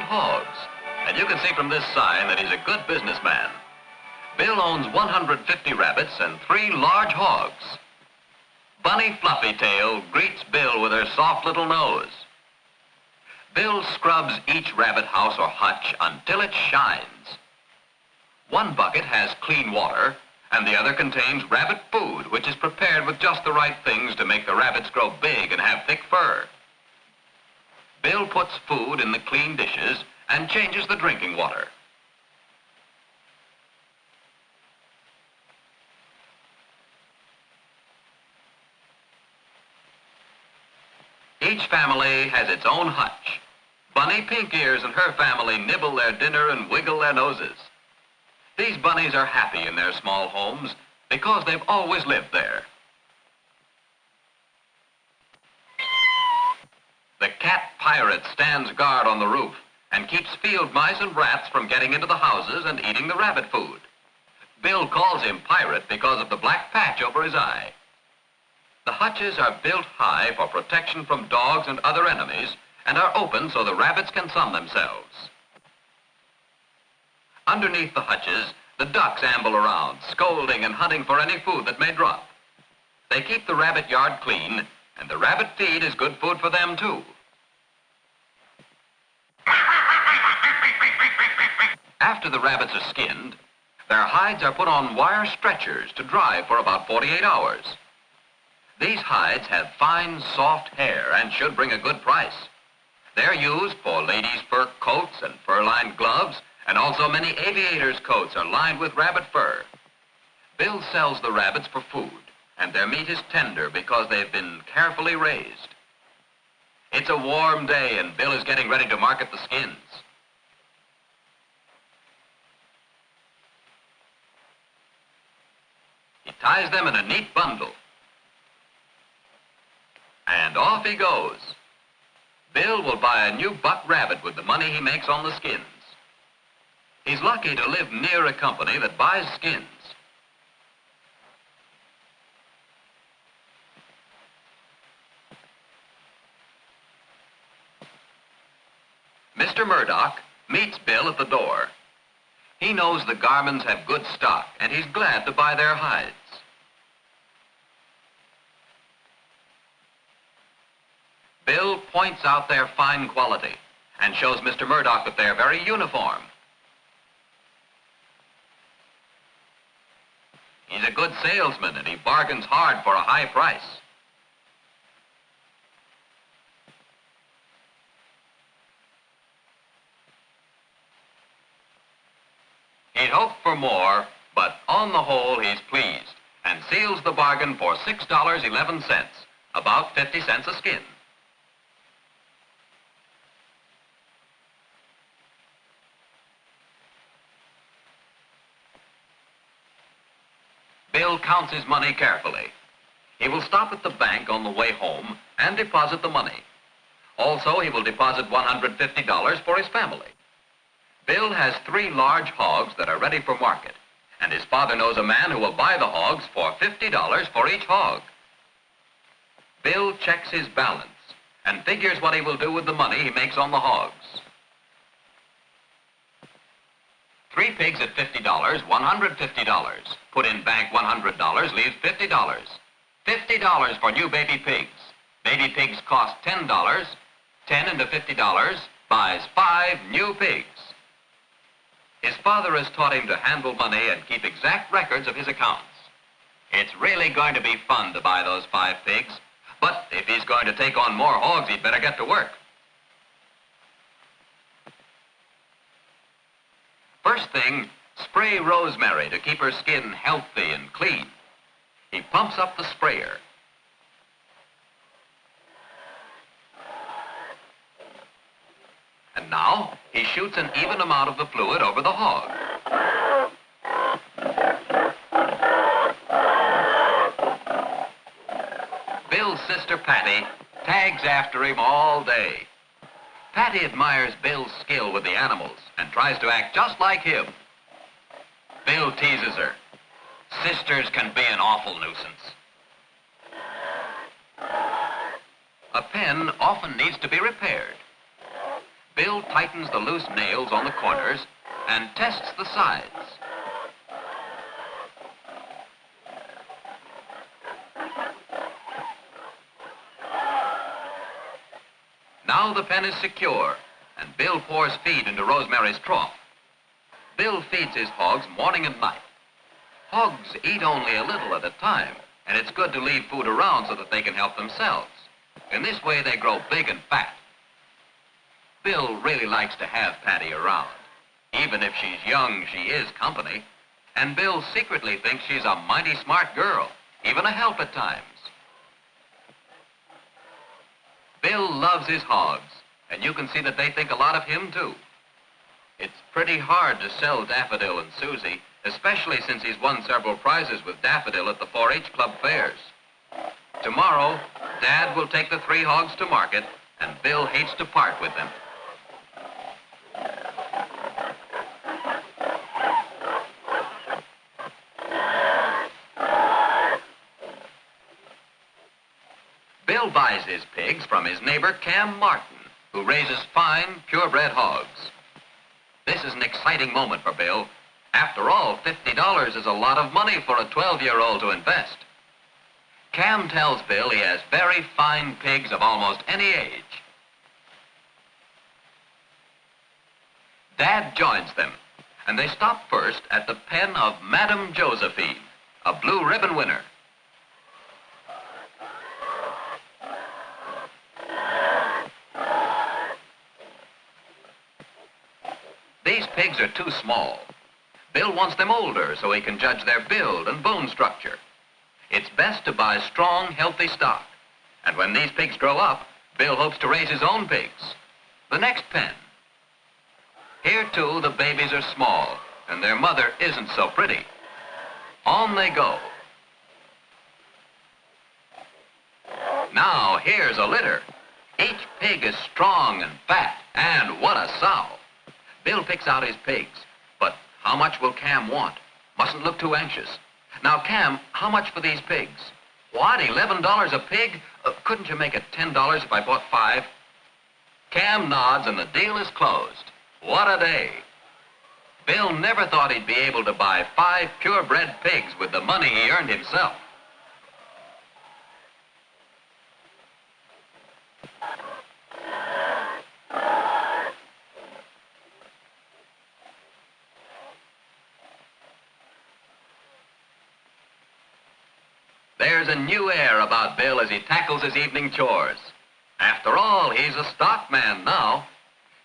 hogs, and you can see from this sign that he's a good businessman. Bill owns 150 rabbits and 3 large hogs. Bunny Fluffytail greets Bill with her soft little nose. Bill scrubs each rabbit house or hutch until it shines. One bucket has clean water, and the other contains rabbit food, which is prepared with just the right things to make the rabbits grow big and have thick fur. Bill puts food in the clean dishes and changes the drinking water. Each family has its own hutch. Bunny Pink Ears and her family nibble their dinner and wiggle their noses. These bunnies are happy in their small homes because they've always lived there. The cat pirate stands guard on the roof and keeps field mice and rats from getting into the houses and eating the rabbit food. Bill calls him pirate because of the black patch over his eye. The hutches are built high for protection from dogs and other enemies and are open so the rabbits can sun themselves. Underneath the hutches, the ducks amble around, scolding and hunting for any food that may drop. They keep the rabbit yard clean, and the rabbit feed is good food for them, too. After the rabbits are skinned, their hides are put on wire stretchers to dry for about 48 hours. These hides have fine, soft hair and should bring a good price. They're used for ladies' fur coats and fur-lined gloves, and also many aviators' coats are lined with rabbit fur. Bill sells the rabbits for food, and their meat is tender because they've been carefully raised. It's a warm day, and Bill is getting ready to market the skins. He ties them in a neat bundle. And off he goes. Bill will buy a new buck rabbit with the money he makes on the skins. He's lucky to live near a company that buys skins. Mr. Murdoch meets Bill at the door. He knows the Garmans have good stock, and he's glad to buy their hides. Bill points out their fine quality and shows Mr. Murdoch that they're very uniform. He's a good salesman, and he bargains hard for a high price. He'd hoped for more, but on the whole, he's pleased and seals the bargain for $6.11, about 50 cents a skin. Bill counts his money carefully. He will stop at the bank on the way home and deposit the money. Also, he will deposit $150 for his family. Bill has 3 large hogs that are ready for market, and his father knows a man who will buy the hogs for $50 for each hog. Bill checks his balance and figures what he will do with the money he makes on the hogs. 3 pigs at $50, $150. Put in bank $100, leaves $50. $50 for new baby pigs. Baby pigs cost $10. 10 into $50 buys 5 new pigs. His father has taught him to handle money and keep exact records of his accounts. It's really going to be fun to buy those 5 pigs, but if he's going to take on more hogs, he'd better get to work. First thing, spray Rosemary to keep her skin healthy and clean. He pumps up the sprayer. And now, he shoots an even amount of the fluid over the hog. Bill's sister Patty tags after him all day. Patty admires Bill's skill with the animals and tries to act just like him. Bill teases her. Sisters can be an awful nuisance. A pen often needs to be repaired. Bill tightens the loose nails on the corners and tests the sides. Now the pen is secure, and Bill pours feed into Rosemary's trough. Bill feeds his hogs morning and night. Hogs eat only a little at a time, and it's good to leave food around so that they can help themselves. In this way, they grow big and fat. Bill really likes to have Patty around. Even if she's young, she is company, and Bill secretly thinks she's a mighty smart girl, even a help at times. Bill loves his hogs, and you can see that they think a lot of him, too. It's pretty hard to sell Daffodil and Susie, especially since he's won several prizes with Daffodil at the 4-H Club fairs. Tomorrow, Dad will take the 3 hogs to market, and Bill hates to part with them. Bill buys his pigs from his neighbor Cam Martin, who raises fine, purebred hogs. This is an exciting moment for Bill. After all, $50 is a lot of money for a 12-year-old to invest. Cam tells Bill he has very fine pigs of almost any age. Dad joins them, and they stop first at the pen of Madame Josephine, a blue ribbon winner. These pigs are too small. Bill wants them older so he can judge their build and bone structure. It's best to buy strong, healthy stock. And when these pigs grow up, Bill hopes to raise his own pigs. The next pen. Here, too, the babies are small, and their mother isn't so pretty. On they go. Now, here's a litter. Each pig is strong and fat, and what a sow. Bill picks out his pigs, but how much will Cam want? Mustn't look too anxious. Now, Cam, how much for these pigs? What, $11 a pig? Couldn't you make it $10 if I bought 5? Cam nods and the deal is closed. What a day. Bill never thought he'd be able to buy 5 purebred pigs with the money he earned himself. There's a new air about Bill as he tackles his evening chores. After all, he's a stockman now.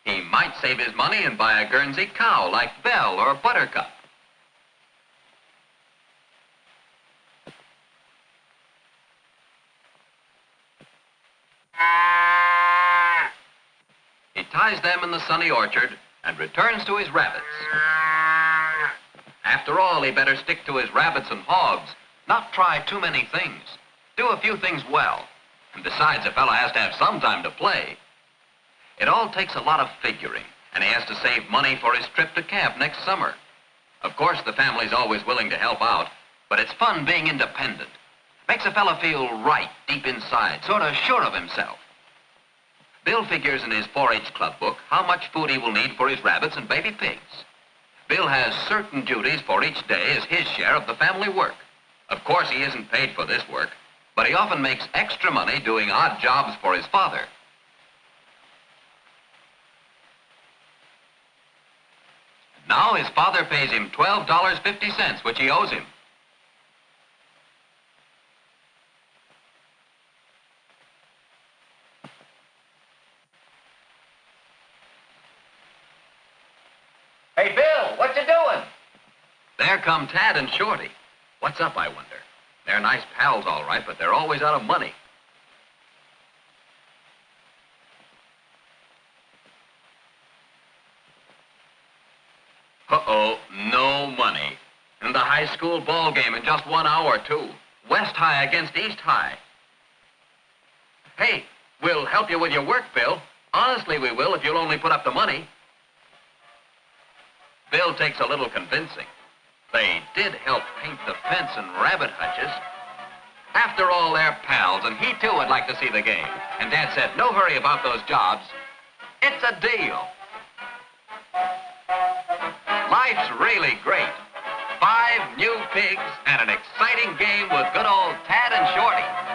He might save his money and buy a Guernsey cow like Belle or Buttercup. He ties them in the sunny orchard and returns to his rabbits. After all, he better stick to his rabbits and hogs, not try too many things. Do a few things well. And besides, a fella has to have some time to play. It all takes a lot of figuring, and he has to save money for his trip to camp next summer. Of course, the family's always willing to help out, but it's fun being independent. Makes a fella feel right deep inside, sort of sure of himself. Bill figures in his 4-H club book how much food he will need for his rabbits and baby pigs. Bill has certain duties for each day as his share of the family work. Of course, he isn't paid for this work, but he often makes extra money doing odd jobs for his father. Now his father pays him $12.50, which he owes him. Hey, Bill, what you doing? There come Tad and Shorty. What's up, I wonder? They're nice pals, all right, but they're always out of money. Uh-oh, no money. And the high school ball game in just 1 hour, too. West High against East High. Hey, we'll help you with your work, Bill. Honestly, we will, if you'll only put up the money. Bill takes a little convincing. They did help paint the fence and rabbit hutches. After all, they're pals, and he too would like to see the game. And Dad said, no hurry about those jobs. It's a deal. Life's really great. 5 new pigs and an exciting game with good old Tad and Shorty.